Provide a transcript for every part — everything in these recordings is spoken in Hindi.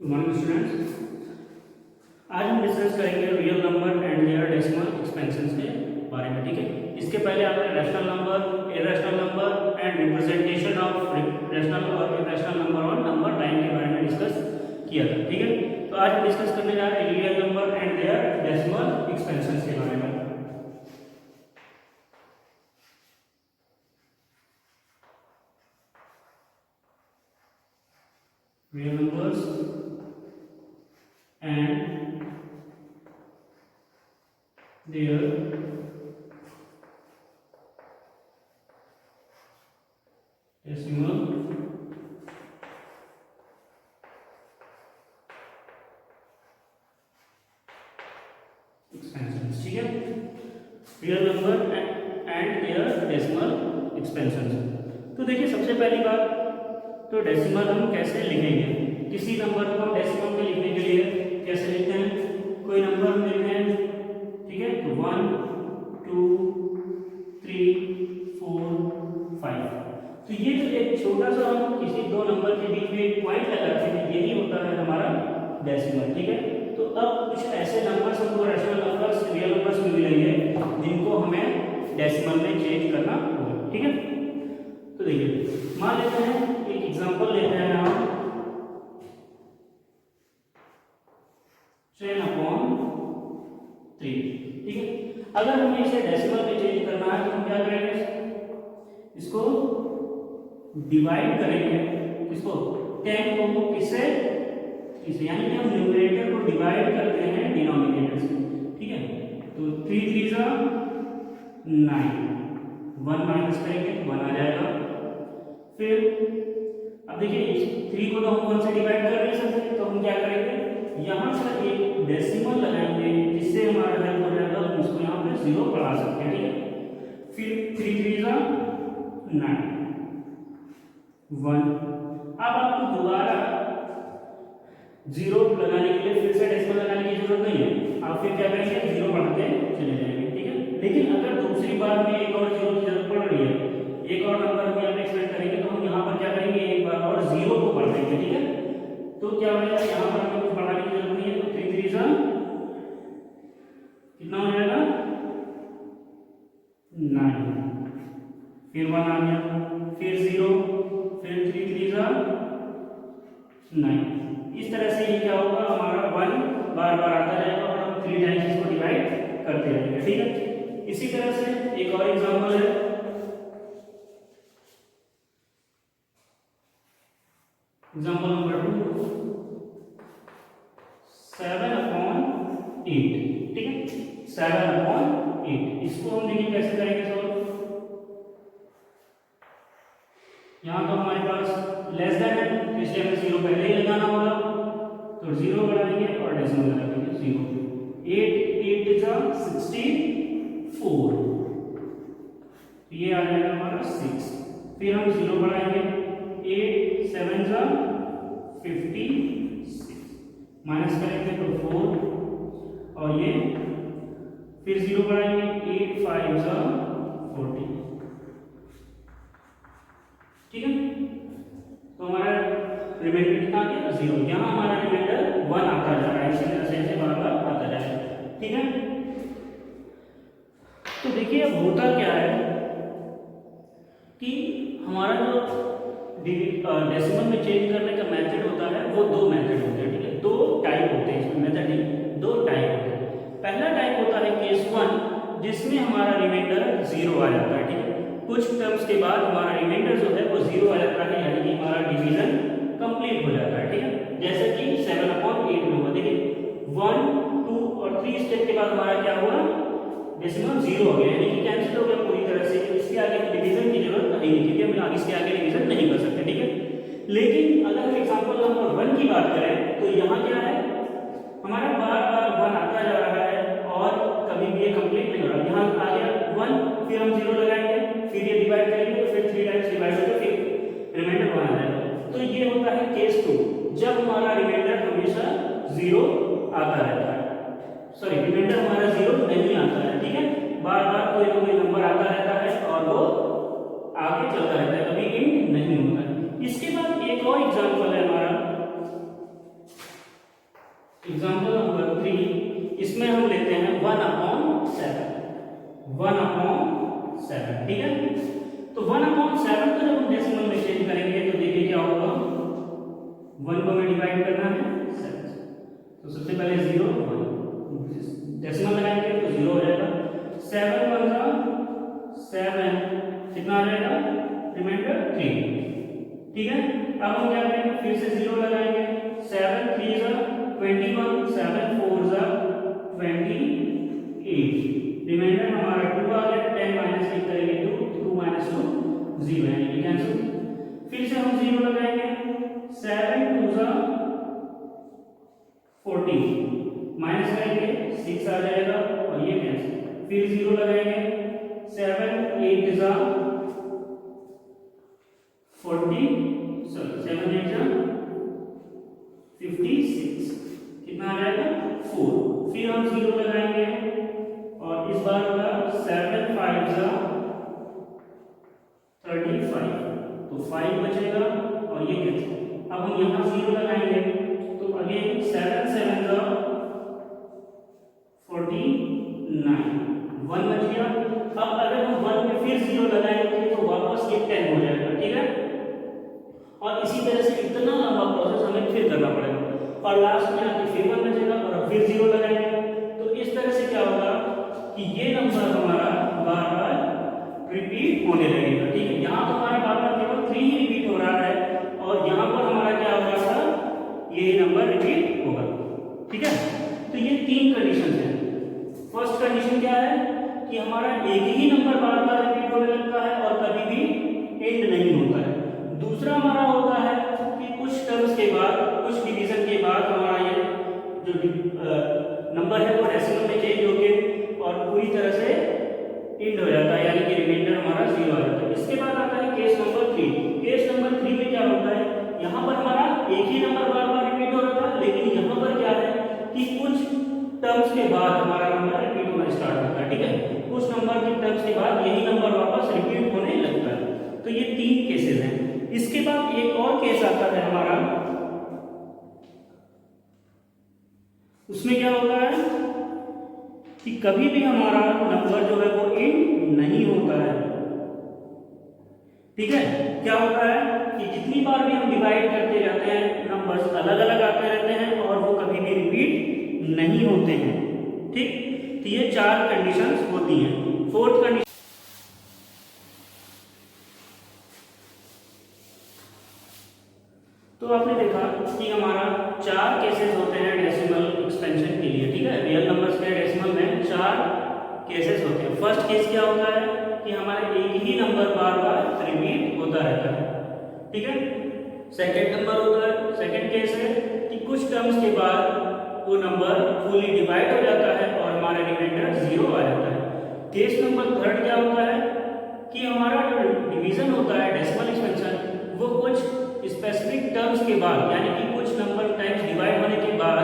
Good morning students. आज हम डिस्कस करेंगे real number and their decimal expansions के बारे में। ठीक है, इसके पहले आपने rational number, irrational number and representation of rational और इरेशनल नंबर और नंबर लाइन के बारे में डिस्कस किया था। ठीक है, तो आज हम डिस्कस करने जा रहे हैं real number and their decimal expansions के बारे में। Real numbers and their decimal expansions। ठीक है, real number and their decimal expansions. तो देखिए, सबसे पहली बात तो डेसिमल हम कैसे लिखेंगे। किसी नंबर को हम डेसिमल में लिखने के लिए कैसे लिखते हैं, कोई नंबर हम लिखते हैं, ठीक है, तो 1 2 3 4 5। तो ये जो एक छोटा सा हम किसी दो नंबर के बीच में एक पॉइंट लगाते हैं, यही होता है हमारा डेसिमल। ठीक है, तो अब कुछ ऐसे नंबर्स हमको रैशनल नंबर्स, रियल नंबर्स में मिलेंगे जिनको हमें डेसिमल में चेंज करना होगा। ठीक है, तो देखिए, मान लेते हैं, एक एग्जांपल लेते हैं हम 10/3। ठीक है, अगर हमें इसे डेसिमल में चेंज करना है तो हम क्या करेंगे, इसको डिवाइड करेंगे, इसको 10 को किससे, 3 से, यानी कि हम न्यूमरेटर को डिवाइड करते हैं डिनोमिनेटर से। ठीक है, तो 3 3 जा 9, 1 माइनस करेंगे तो 1 आ जाएगा। फिर अब देखिए, 3 को तो हम 1 से डिवाइड कर नहीं सकते, तो हम क्या करेंगे, यहाँ से एक डेसिमल लगाएंगे जिससे हमारा हेल्प हो जाएगा, हम इसको यहाँ पे 0 बढ़ा सकते हैं। ठीक है, फिर 3 3 जा 9 1। अब आपको दोबारा 0 लगाने के लिए फिर से डेसिमल लगाने की जरूरत नहीं है, आप फिर क्या करेंगे, 0 बढ़ाते चले जाएंगे। ठीक है, लेकिन अगर दूसरी बार में एक और 0 की जरूरत पड़ रही है, एक और नंबर हम यहाँ पे एक्सपेक्ट करेंगे, तो हम यहाँ पर क्या करेंगे, एक बार और 0 को बढ़ा देंगे। ठीक है, तो क्या हो जाएगा, यहाँ पर हमें कुछ बढ़ाने की जरूरत नहीं है, तो 3 3 जा कितना हो जाएगा, 9, फिर 1 आ गया, फिर 0, फिर 3 3 जा 9। इस तरह से ये क्या होगा, हमारा 1 बार बार आता जाएगा और हम 3 टाइम्स इसको डिवाइड करते रहेंगे। ठीक है, इसी तरह से एक और एग्जांपल है, एग्जांपल नंबर 2 7/8। ठीक है, 7/8, इसको हम देखिए कैसे करेंगे सॉल्व। यहाँ तो हमारे पास लेस देन है, तो इसलिए हमें 0 पहले ही लगाना होगा, तो 0 बढ़ाएंगे और डेसिमल लगा देंगे 0। 8 8 जा 64, ये आ जाएगा हमारा 6। फिर हम 0 बढ़ाएंगे, 8 7 जा 56, माइनस करेंगे तो 4, और ये फिर 0 बढ़ाएंगे, 8 5 जा 40। ठीक है, तो हमारा रिमाइंडर कितना आ गया, 0। यहाँ हमारा रिमाइंडर 1 आता जा रहा है, इसी तरह से बार बार आता जाएगा। ठीक है, तो देखिए, अब होता क्या है कि हमारा जो डेसिमल में चेंज करने का मेथड होता है, वो 2 मेथड होते हैं। ठीक है, 2 टाइप होते हैं, इसमें मेथड नहीं, 2 टाइप होते हैं। पहला टाइप होता है केस 1, जिसमें हमारा रिमाइंडर 0 आ जाता है। ठीक है, कुछ टर्म्स के बाद हमारा रिमाइंडर जो है वो 0 आ जाता है, यानी कि हमारा डिवीजन कंप्लीट हो जाता है। ठीक है, जैसे कि 7/8 में हुआ। देखिए, 1 2 और 3 स्टेप के बाद हमारा क्या हुआ, डेसिमल 0 हो गया, यानी कि कैंसिल हो गया पूरी तरह से। इसके आगे डिवीजन की जरूरत नहीं है, क्योंकि हम आगे इसके आगे डिवीजन नहीं कर सकते। ठीक है, लेकिन अगर हम एग्जांपल नंबर 1 की बात करें, तो यहाँ क्या है, हमारा बार बार 1 आता जा रहा है और कभी भी ये कंप्लीट नहीं हो रहा। यहाँ आ गया 1, फिर हम 0 लगाएंगे, फिर ये डिवाइड करेंगे, तो फिर 3 टाइम्स डिवाइड होकर फिर रिमाइंडर 1 आ जाएगा। तो ये होता है केस 2, जब हमारा रिमाइंडर हमेशा 0 आता रहता है, सॉरी, रिमाइंडर हमारा 0 नहीं आता है। ठीक है, बार बार कोई ना कोई नंबर आता रहता है और वो आगे चलता रहता है, कभी एंड नहीं होता है। इसके बाद एक और एग्जांपल है हमारा 1/7, ठीक है। तो 1/7 को जब हम डेसिमल में चेंज करेंगे तो देखिए क्या होगा, 1 को हमें डिवाइड करना है 7 से, तो सबसे पहले 0 1 डेसिमल लगाएंगे तो 0 हो जाएगा, 7 1 का 7, कितना आ जाएगा, रिमाइंडर 3, ठीक है। अब हम क्या करेंगे, फिर से 0 लगाएंगे, 7 3 जा 21, 7 4 जा 28, रिमाइंडर हमारा 2 आ गया, 10 माइनस 8 करेंगे 2, 2 माइनस 2 0, यानी कि कैंसिल। फिर से हम 0 लगाएंगे, 7 2 जा 14, माइनस करेंगे 6 आ जाएगा और ये कैंसिल। फिर 0 लगाएंगे, 7 8 जा 40, सॉरी 7 8 जा 56, कितना आ जाएगा 4। फिर हम 0 लगाएंगे और इस बार होगा 7 5 जा 35, तो 5 बचेगा और ये कैंसिल। अब हम यहाँ 0 लगाएंगे तो अगेन 7 7 जा 49, 1 बच गया। अब अगर हम 1 में फिर 0 लगाएंगे तो वापस ये 10 हो जाएगा, ठीक है। और इसी तरह से इतना लंबा प्रोसेस हमें फिर करना पड़ेगा और लास्ट में आके फिर 1 बचेगा और फिर 0 लगाएंगे। तो इस तरह से क्या होगा कि ये नंबर हमारा बार बार रिपीट होने लगेगा, ठीक है। यहाँ तो हमारा बार बार केवल 3 ही रिपीट हो रहा है और यहाँ पर हमारा क्या हो रहा था, ये नंबर रिपीट होगा, ठीक है। तो ये 3 कंडीशन है। फर्स्ट कंडीशन क्या है कि हमारा एक ही नंबर बार बार रिपीट होने लगता है और कभी भी एंड नहीं होता है। दूसरा हमारा होता है कि कुछ टर्म्स के बाद, कुछ डिवीजन के बाद हमारा ये जो नंबर है वो डेसिमल में चेंज होके और पूरी तरह से एंड हो जाता है, यानी कि रिमाइंडर हमारा 0 आ जाता है। इसके बाद आता है केस नंबर 3। केस नंबर 3 में क्या होता है, यहाँ पर हमारा एक ही नंबर बार बार रिपीट हो रहा था, लेकिन यहाँ पर क्या है कि कुछ टर्म्स के बाद हमारा नंबर रिपीट होना स्टार्ट होता है, ठीक है। कुछ नंबर के टर्म्स के बाद यही नंबर वापस रिपीट होने लगता है। तो ये 3 केसेस हैं। इसके बाद एक और केस आता है हमारा, उसमें क्या होता है कि कभी भी हमारा नंबर जो है वो एंड नहीं होता है, ठीक है। क्या होता है कि जितनी बार भी हम डिवाइड करते जाते हैं नंबर्स अलग अलग आते रहते हैं और वो कभी भी रिपीट नहीं होते हैं, ठीक। तो ये 4 कंडीशंस होती हैं। फोर्थ कंडीशन, तो आपने देखा कि हमारा 4 केसेस होते हैं डेसिमल एक्सपेंशन के लिए, ठीक है। रियल नंबर्स के डेसिमल में 4 केसेस होते हैं। फर्स्ट केस क्या होता है कि हमारे एक ही नंबर बार बार रिपीट होता रहता है, ठीक है। सेकंड नंबर होता है, सेकंड केस है कि कुछ टर्म्स के बाद वो नंबर फुली डिवाइड हो जाता है और हमारा रिमाइंडर 0 आ जाता है। केस नंबर थर्ड क्या होता है कि हमारा जो डिवीजन होता है डेसिमल एक्सपेंशन वो कुछ स्पेसिफिक टर्म्स के बाद, यानी कि कुछ नंबर टाइम्स डिवाइड होने के बाद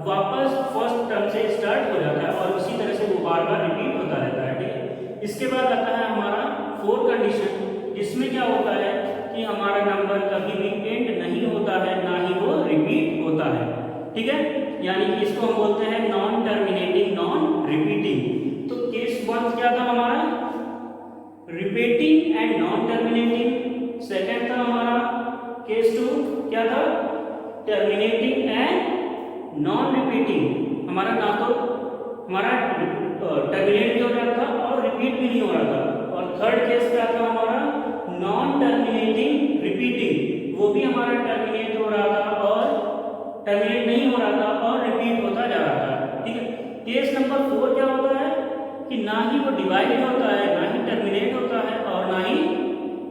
वापस फर्स्ट टर्म से स्टार्ट हो जाता है और उसी तरह से वो बार बार रिपीट होता रहता है, ठीक है। इसके बाद आता है हमारा फोर्थ कंडीशन, जिसमें क्या होता है कि हमारा नंबर कभी भी एंड नहीं होता है, ना ही वो रिपीट होता है, ठीक है। यानी कि इसको हम बोलते हैं नॉन टर्मिनेटिंग नॉन रिपीटिंग। तो केस 1 क्या था हमारा, repeating and non terminating. Second था हमारा केस 2 क्या था, टर्मिनेटिंग एंड नॉन रिपीटिंग। हमारा ना तो हमारा टर्मिनेट भी हो रहा था और रिपीट भी नहीं हो रहा था। और थर्ड केस क्या था हमारा, नॉन टर्मिनेटिंग रिपीटिंग, वो भी हमारा टर्मिनेट हो रहा था और टर्मिनेट नहीं हो रहा था और रिपीट होता जा रहा था, ठीक है। केस नंबर 4 क्या होता है कि ना ही वो डिवाइड होता है, ना ही टर्मिनेट होता है और ना ही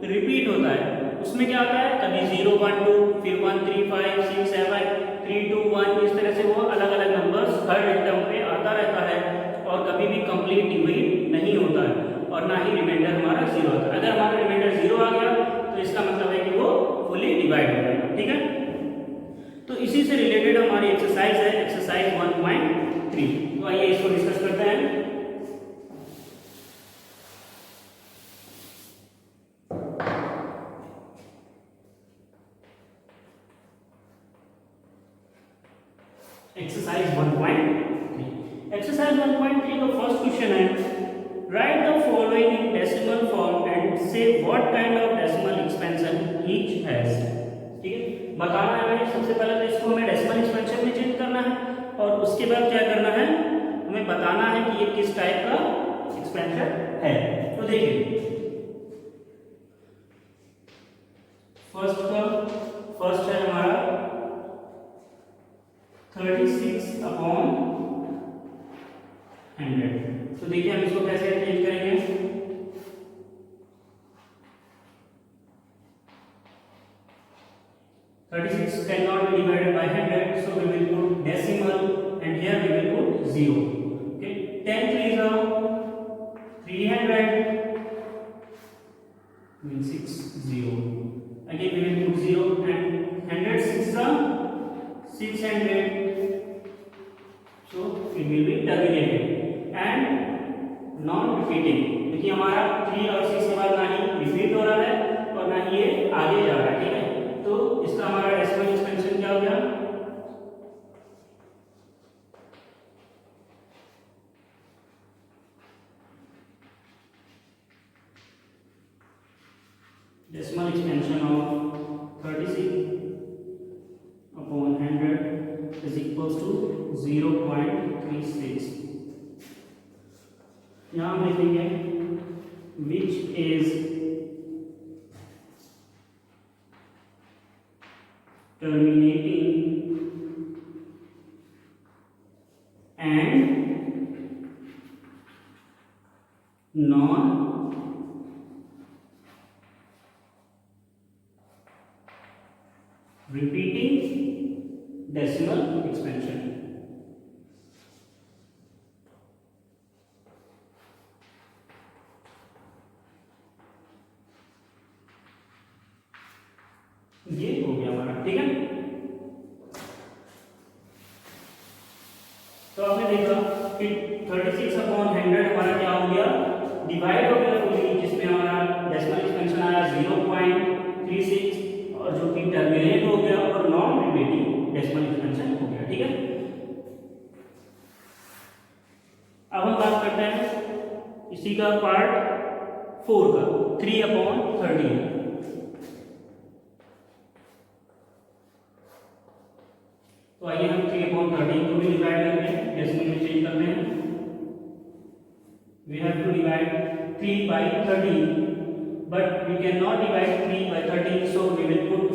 रिपीट होता है। उसमें क्या होता है, कभी 0 1 2 फिर 1 3 5 6 7 3 2 1, इस तरह से वो अलग अलग नंबर्स हर टर्म पे आता रहता है और कभी भी कंप्लीट डिवाइड नहीं होता है और ना ही रिमाइंडर हमारा 0 होता है। अगर हमारा रिमाइंडर 0 आ गया तो इसका मतलब है कि वो फुली डिवाइड हो जाएगा, ठीक है। तो इसी से रिलेटेड हमारी एक्सरसाइज है, एक्सरसाइज 1.3। तो आइए इसको डिस्कस करते हैं। एक्सरसाइज 1.3। एक्सरसाइज 1.3 का फर्स्ट क्वेश्चन है, write the following in decimal form and say what kind of decimal expansion each has. ठीक है, बताना है हमें सबसे पहले तो इसको हमें डेसिमल एक्सपेंशन में चेंज करना है और उसके बाद क्या करना है, हमें बताना है कि ये किस टाइप का एक्सपेंशन है। तो देखिए फर्स्ट है हमारा 36/100। तो देखिए हम इसको कैसे चेंज करेंगे। 36 cannot be divided by 100, so we will put decimal and here we will put 0. Okay, 10 3s are 300 means 60. Again we will put 0 and 100 6s are 600, so it will be terminated and non repeating, क्योंकि हमारा 3 और 6 के बाद ना ही रिपीट हो रहा है और ना ही ये आगे जा रहा है। ठीक है, तो इसका हमारा डेसिमल एक्सपेंशन क्या हो गया, decimal expansion of 36/100 is equals to 0.36। यहाँ हम लिखेंगे which is terminating and non repeating decimal expansion. ये हो गया हमारा। ठीक है, तो आपने देखा कि 36/100 हमारा क्या हो गया, डिवाइड हो गया फुली, जिसमें हमारा डेसिमल एक्सपेंशन आया 0.36 और जो कि टर्मिनेट हो गया और नॉन रिपीटिंग डेसिमल एक्सपेंशन हो गया। ठीक है, अब हम बात करते हैं इसी का पार्ट 4 का 3/13। तो आइए हम 3/13 को भी डिवाइड करते हैं, डेसिमल में चेंज करते हैं। We have to divide 3/13, but we can not divide 3/13, so we will put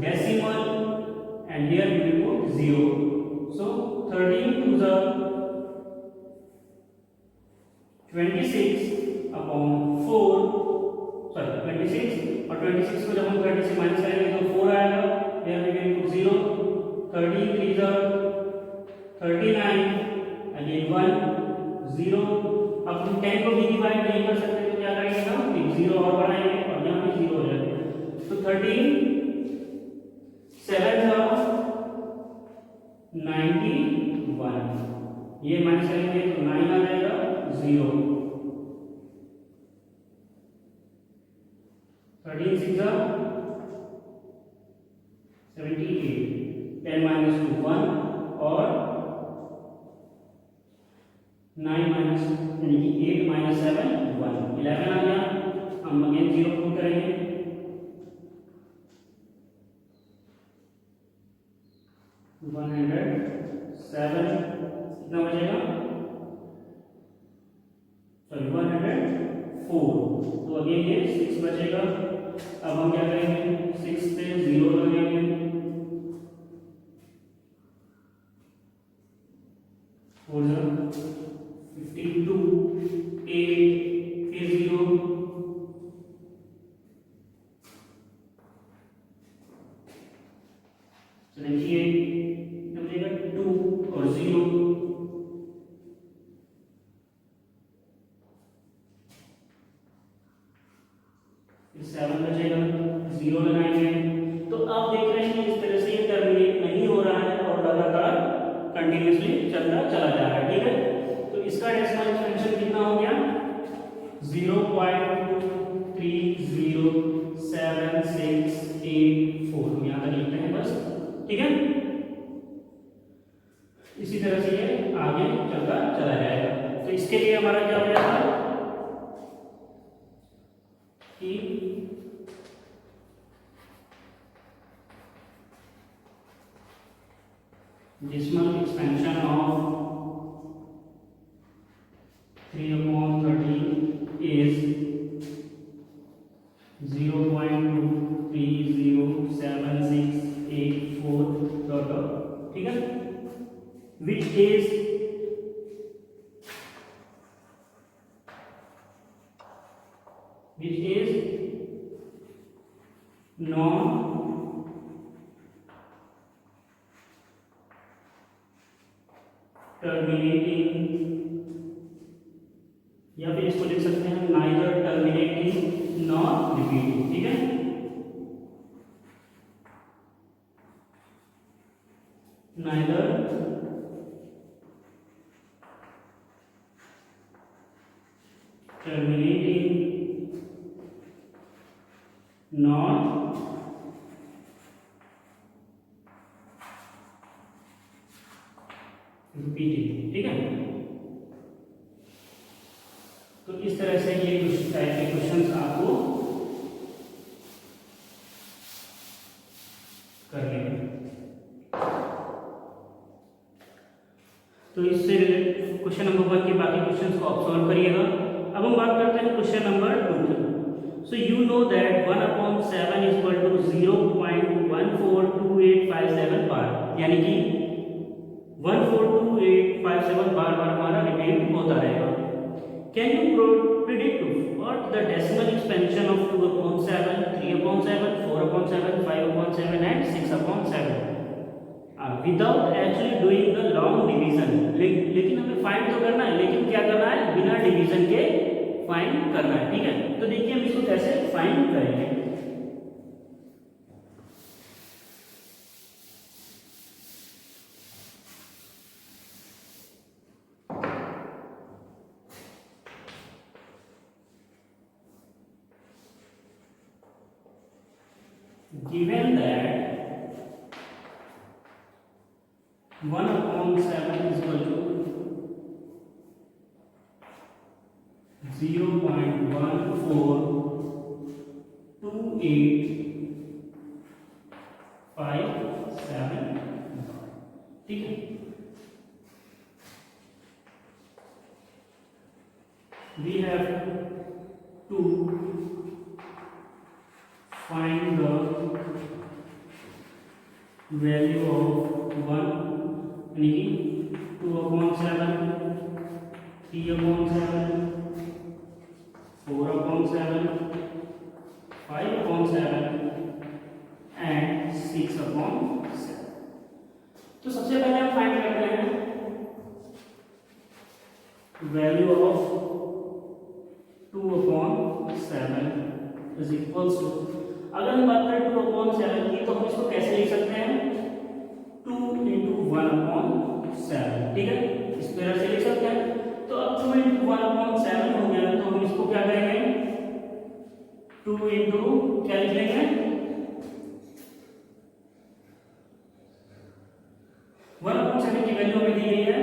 decimal and here we will put 0. So 13 to the 26/4, sorry 26, और 26 को जब हम 30 से माइनस करेंगे तो 4 आएगा, here we will put 0. 13 3s are 39, again 1 0। अब हम 10 को भी डिवाइड नहीं कर सकते तो क्या करेंगे हम, 0 और बढ़ाएंगे और यहाँ भी 0 हो जाएगा। तो 13 7 are 91, ये माइनस करेंगे तो 9 आ जाएगा 0। 13 6 are 78, 10 minus 2 1 और 9 minus यानी कि 8 minus 7 1, 11 आ गया। हम अगेन 0 पुट करेंगे, 107 कितना बचेगा, सॉरी 104, तो अगेन ये 6 बचेगा। अब हम क्या करेंगे, 6 पे 0 लगाएंगे, 4 52, 8 फिर 0, तो देखिए बचेगा 2 और 0, फिर 7 बचेगा, 0 लगाएंगे। तो आप देख रहे हैं इस तरह से ये टर्मिनेट नहीं हो रहा है और लगातार कंटिन्यूअसली चलता चला जा रहा है। ठीक है, तो इसका डेसिमल एक्सपेंशन कितना हो गया, 0.307684, यहाँ तक लिखते हैं बस। ठीक है, इसी तरह से ये आगे चलता चला जाएगा। तो इसके लिए हमारा क्या हो जाएगा, decimal expansion of 3/13 is 0.230768 dot dot, ठीक है, which is non terminating, या फिर इसको लिख सकते हैं neither terminating nor repeating, ठीक है, neither terminating nor repeating, ठीक है। तो इस तरह से ये कुछ टाइप के क्वेश्चंस आपको करने हैं। तो इससे क्वेश्चन नंबर 1 के बाकी क्वेश्चंस को आप सॉल्व करिएगा। अब हम बात करते हैं क्वेश्चन नंबर 2 की। So you know that 1/7 is equal to 0.142857 bar, यानी कि 142857 बार बार हमारा रिपीट होता रहेगा। Can you predict what the decimal expansion of 2/7, 3/7, 4/7, 5/7 and 6/7 without actually doing the long division. लेकिन हमें फाइंड तो करना है, लेकिन क्या करना है, बिना डिवीजन के फाइंड करना है, ठीक है। तो देखिए हम इसको कैसे फाइंड करेंगे। Given that 1/7 is equal to 0.142857, ठीक है। We have to find the value of 1, यानी कि 2/7, 3/7, 4/7, 5/7 एंड 6/7। तो सबसे पहले हम फाइंड करते हैं value of 2/7 is equals to, अगर हम बात करें 2/7 की तो हम इसको कैसे लिख सकते हैं, 2 × 1/7, ठीक है, इस तरह से लिख सकते हैं। तो अब 2 × 1/7 हो गया, तो हम इसको क्या करेंगे, 2 × क्या लिख लेंगे, 1/7 की वैल्यू हमें दी गई है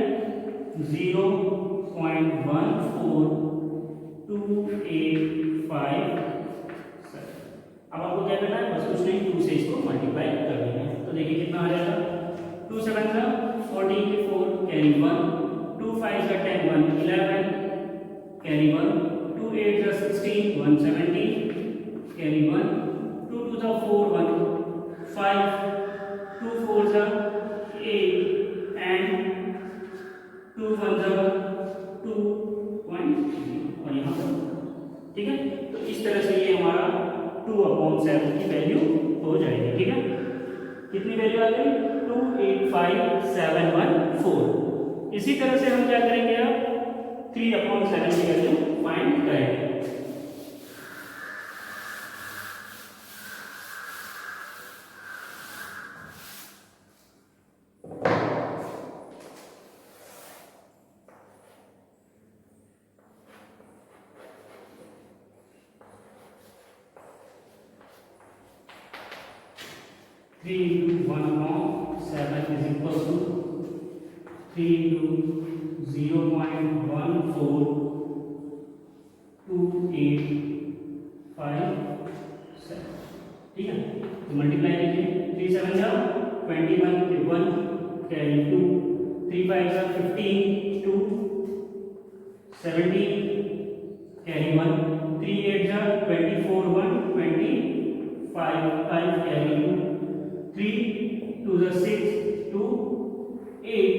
0.142857। अब आपको क्या करना है, बस कुछ नहीं, 2 से इसको मल्टीप्लाई कर देना है। तो देखिए कितना आ जाएगा, 2 7 14 के 4 कैरी 1, 2 5 10 1 11 कैरी 1, 2 8 16 170 कैरी 1, 2 2 4 1 5, 2 4 8 एंड 2 1 2 और यहाँ पर, ठीक है। तो इस तरह से ये हमारा 2/7 की वैल्यू हो जाएगी, ठीक है। कितनी वैल्यू आ गई, 285,714। इसी तरह से हम क्या करेंगे, अब 3/7 की वैल्यू फाइंड करेंगे। Three into 1/7 is equal to 3 into 0.142857, ठीक है। तो मल्टीप्लाई कीजिए, 3 7 21 1 कैरी 2, 3 5 जा 15, 2 17 कैरी 1, 3 8 जा 24, 1 25 5 कैरी 2, 3 2 जा 6, 2 8,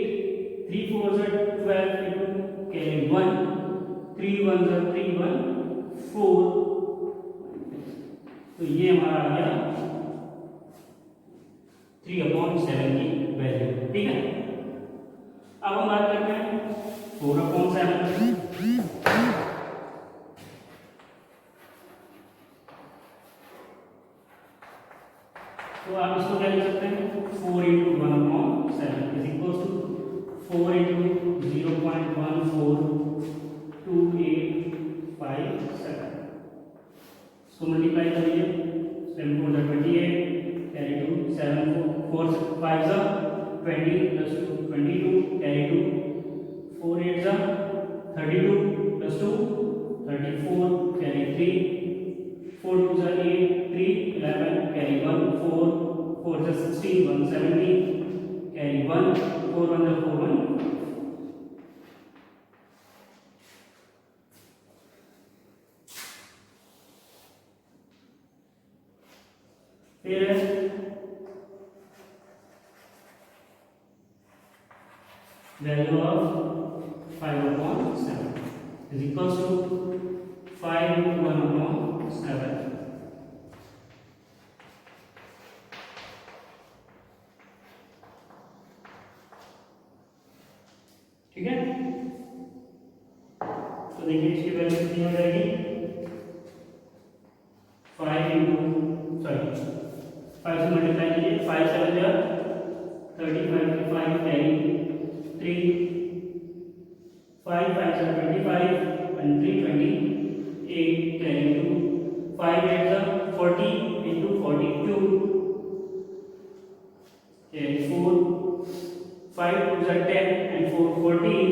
3 4 जा 12 2 कैरी 1, 3 1 जा 3 1 4। तो ये हमारा आ गया 3/7 की वैल्यू। ठीक है, अब हम बात करते हैं 4/7। तो आप इसको क्या लिख सकते हैं, 4 × 1/7 इज इक्वल टू 4 × 0.142857। इसको मल्टीप्लाई करिए, 7 4 जा 28 कैरी 2, 7 4 5 जा 20 प्लस 2 22 कैरी 2, 4 8 जा 32 प्लस 2 34 कैरी 3, 4 2 जा 8 3 11 कैरी 1 4 4 जा 16 1 17 कैरी 1 4 1 जा 4 1। फिर value of 5/7 is equal to 5 × 1/7। ठीक है, तो देखिए इसकी वैल्यू कितनी हो जाएगी, 5 से मल्टीप्लाई कीजिए, 5 7 जा 35 5 कैरी 3, 5 5 जा 25 and 3 28 कैरी 2, 5 8 जा 40 into 42 कैरी 4, 5 2 जा 10 and 4 14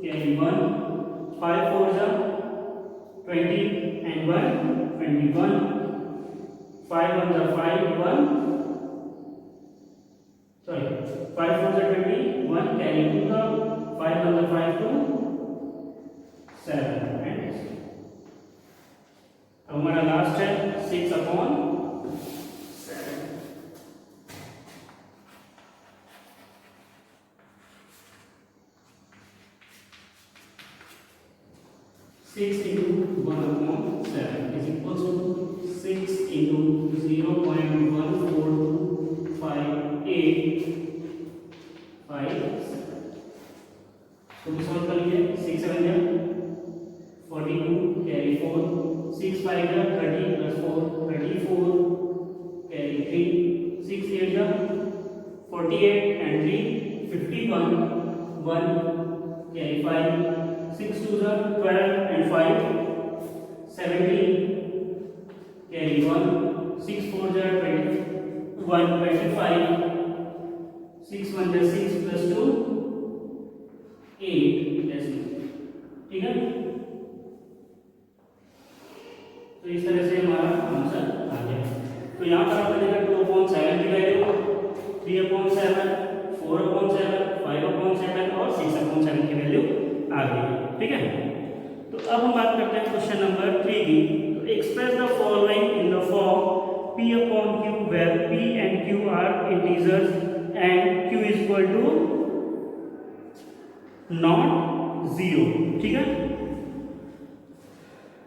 कैरी 1, 5 4 जा 20 and 1 21, 5 1 जा 5 1 sorry 5 4 जा 21 कैरी 2 जा 5 1 जा 5 2 7 and अब हमारा लास्ट है 6/7। 6 × 1/7 is equal to 6 × 0.1425857। तो सॉल्व कर लीजिए, 6 7 जा 42 कैरी 4, 6 5 जा 30 प्लस 4 34 कैरी 3, 6 8 जा 48 and 3 51 1 कैरी 5, 6 2 जा 12 and 5 17 कैरी 1, 6 4 जा 21 25, 6 1 जा 6 प्लस 2 8 डेसिमल। ठीक है, तो इस तरह से हमारा आंसर आ गया। तो यहाँ पर आपने देखा 2/7 की वैल्यू, 3/7, 4/7, 5/7 और 6/7 की वैल्यू आ गई। ठीक है, तो अब हम बात करते हैं क्वेश्चन नंबर 3 की। तो express the following in the form P/Q where P and Q are integers and Q is equal to not 0। ठीक है,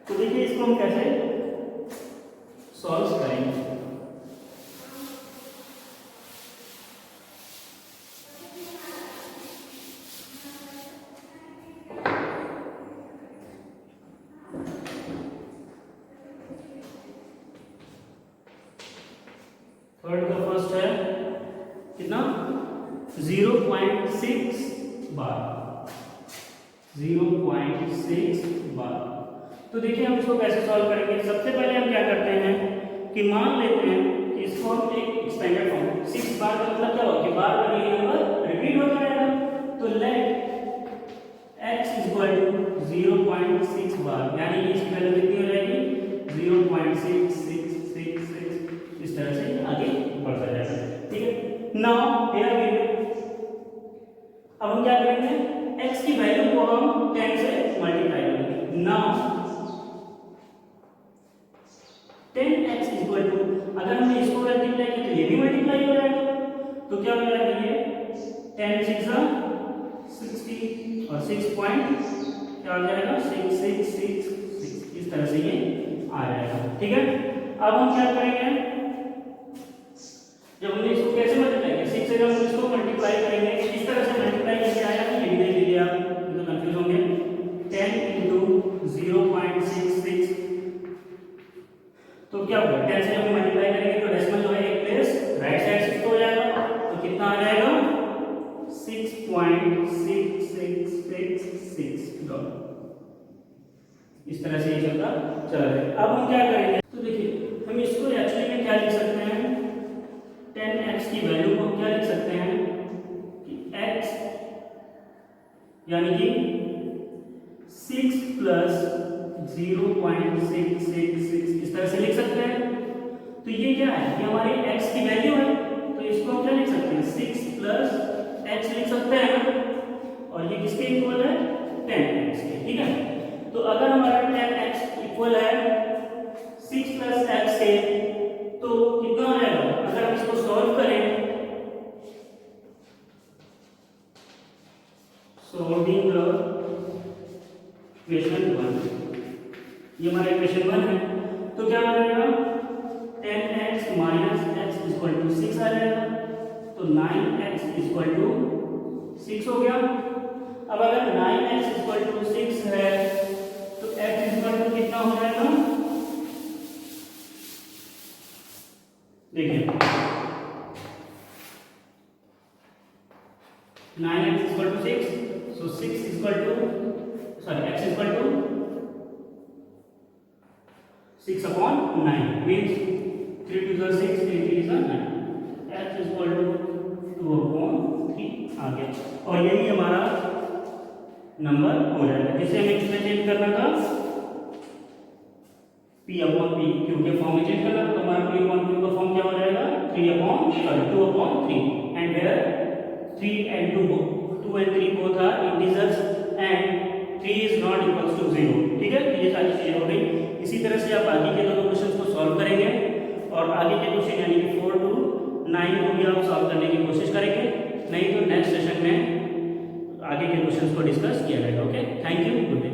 तो देखिए इसको हम कैसे सॉल्व करेंगे। थर्ड का फर्स्ट है कितना, 0.6 बार, 0.6 बार। तो देखिए हम इसको कैसे सॉल्व करेंगे। सबसे पहले हम क्या करते हैं कि मान लेते हैं कि इसको हम एक एक्सपेंडेड फॉर्म, 6 बार का मतलब क्या होगा कि बार बार ये नंबर रिपीट होता रहेगा। तो लेट x = 0.6 बार, यानी इसकी वैल्यू कितनी हो जाएगी, 0.6666। इस तरह से आगे बढ़ता जाएगा। ठीक है, नाउ हियर वी अब हम क्या करेंगे, x की वैल्यू को हम 10 से मल्टीप्लाई करेंगे। नाउ 10x इक्वल टू, अगर हमने इसको मल्टीप्लाई किया तो ये भी मल्टीप्लाई हो जाएगा, तो क्या हो जाएगा, ये 10 6 60 और 6 पॉइंट क्या हो जाएगा, 6 6 6 6, इस तरह से ये आ जाएगा। ठीक है, अब हम क्या करेंगे, जब हमने इसको कैसे मल्टीप्लाई किया, 6 से जब हम इसको मल्टीप्लाई करेंगे, इस तरह से मल्टीप्लाई करके आया, ये भी देख लीजिए आप, तो कंफ्यूज होंगे। 10 × 0.66, तो क्या होगा, 10 से हम मल्टीप्लाई करेंगे तो डेसिमल जो है एक प्लेस राइट साइड शिफ्ट हो जाएगा, तो कितना आ जाएगा, 6.6666 इस तरह से ये चलता चला जाएगा। अब हम क्या करेंगे, तो देखिए हम इसको एक्चुअली में क्या लिख सकते हैं, 10x की वैल्यू को क्या लिख सकते हैं कि x यानी कि 6 + 0.666 इस तरह से लिख सकते हैं। तो ये क्या है, ये हमारी x की वैल्यू है, तो इसको हम क्या लिख सकते हैं, 6 + x लिख सकते हैं, और ये किसके इक्वल है, 10x के। ठीक है, तो अगर हमारा 10x इक्वल है 6 + x के, तो कितना हो जाएगा, अगर हम इसको सॉल्व करें, सॉल्विंग द इक्वेशन 1, ये हमारा इक्वेशन 1 है, तो क्या हो जाएगा, 10x - x = 6 आ जाएगा, तो 9x = 6 हो गया। अब अगर 9x = 6 है तो x = कितना हो जाएगा, देखिए 9x = 6, so x = 6/9 means 3 × 2 = 6, 3 × 3 = 9, x = 2/3 आ गया, और यही हमारा नंबर हो जाएगा, जिसे हमें किसमें चेंज करना था, P/Q के फॉर्म में चेंज करना, तो हमारा P/Q का फॉर्म क्या हो जाएगा, 2/3, and where 3 and 2 and 3 both are integers and 3 is not equals to 0। ठीक है, ये सारी चीजें हो गई। इसी तरह से आप आगे के दोनों क्वेश्चंस को सॉल्व करेंगे, और आगे के क्वेश्चन यानी कि 4 to 9 को भी आप सॉल्व करने की कोशिश करेंगे, नहीं तो नेक्स्ट सेशन में आगे के क्वेश्चंस को डिस्कस किया जाएगा। Okay, thank you, good day.